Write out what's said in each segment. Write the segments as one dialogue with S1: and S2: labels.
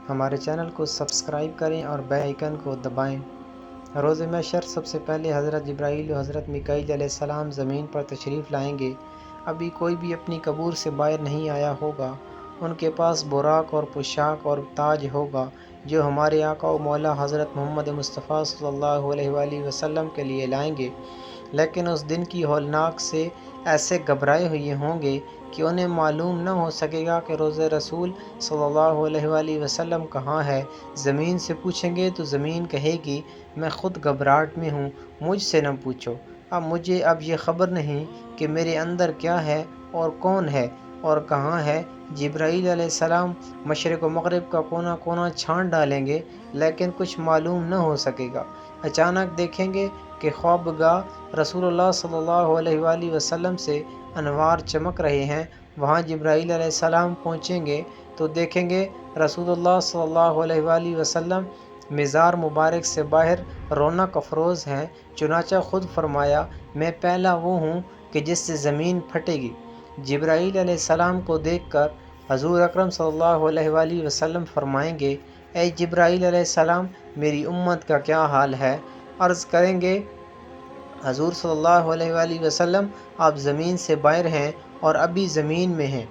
S1: ہمارے چینل کو سبسکرائب کریں اور بیل آئیکن کو دبائیں۔ روز محشر سب سے پہلے حضرت جبرائیل و حضرت میکائیل علیہ السلام زمین پر تشریف لائیں گے۔ ابھی کوئی بھی اپنی قبور سے باہر نہیں آیا ہوگا۔ ان کے پاس براق اور پوشاک اور تاج ہوگا جو ہمارے آقا و مولا حضرت محمد مصطفیٰ صلی اللہ علیہ وآلہ وسلم کے لیے لائیں گے، لیکن اس دن کی ہولناک سے ایسے گھبرائے ہوئے ہوں گے کہ انہیں معلوم نہ ہو سکے گا کہ روز رسول صلی اللہ علیہ وآلہ وسلم کہاں ہے۔ زمین سے پوچھیں گے تو زمین کہے گی میں خود گھبراہٹ میں ہوں، مجھ سے نہ پوچھو۔ مجھے اب یہ خبر نہیں کہ میرے اندر کیا ہے اور کون ہے اور کہاں ہے۔ جبرائیل علیہ السلام مشرق و مغرب کا کونا کونا چھان ڈالیں گے لیکن کچھ معلوم نہ ہو سکے گا۔ اچانک دیکھیں گے کہ خوابگاہ رسول اللہ صلی اللہ علیہ وآلہ وسلم سے انوار چمک رہے ہیں۔ وہاں جبرائیل علیہ السلام پہنچیں گے تو دیکھیں گے رسول اللہ صلی اللہ علیہ وآلہ وسلم مزار مبارک سے باہر رونق افروز ہیں۔ چنانچہ خود فرمایا میں پہلا وہ ہوں کہ جس سے زمین پھٹے گی۔ جبرائیل علیہ السلام کو دیکھ کر حضور اکرم صلی اللہ علیہ وآلہ وسلم فرمائیں گے اے جبرائیل علیہ السلام میری امت کا کیا حال ہے؟ عرض کریں گے حضور صلی اللہ علیہ وآلہ وسلم آپ زمین سے باہر ہیں اور ابھی زمین میں ہیں۔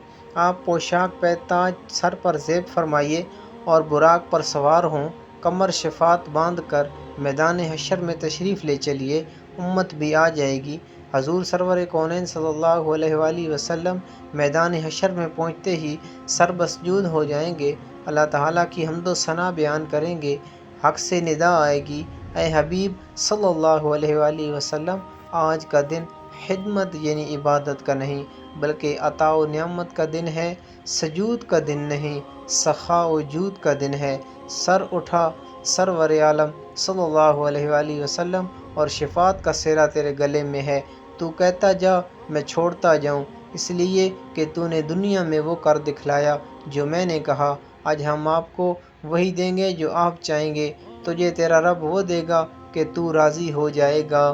S1: آپ پوشاک پہ تاج سر پر زیب فرمائیے اور براق پر سوار ہوں، کمر شفات باندھ کر میدان حشر میں تشریف لے چلیے، امت بھی آ جائے گی۔ حضور سرور کونین صلی اللہ علیہ وآلہ وسلم میدان حشر میں پہنچتے ہی سر بسجود ہو جائیں گے، اللہ تعالیٰ کی حمد و ثنا بیان کریں گے۔ حق سے ندا آئے گی اے حبیب صلی اللہ علیہ وآلہ وسلم آج کا دن خدمت یعنی عبادت کا نہیں بلکہ عطا و نعمت کا دن ہے، سجود کا دن نہیں سخا و جود کا دن ہے۔ سر اٹھا سرور عالم صلی اللہ علیہ وآلہ وسلم اور شفاعت کا سہرا تیرے گلے میں ہے، تو کہتا جا میں چھوڑتا جاؤں، اس لیے کہ تو نے دنیا میں وہ کر دکھلایا جو میں نے کہا۔ آج ہم آپ کو وہی دیں گے جو آپ چاہیں گے، تجھے تیرا رب وہ دے گا کہ تو راضی ہو جائے گا۔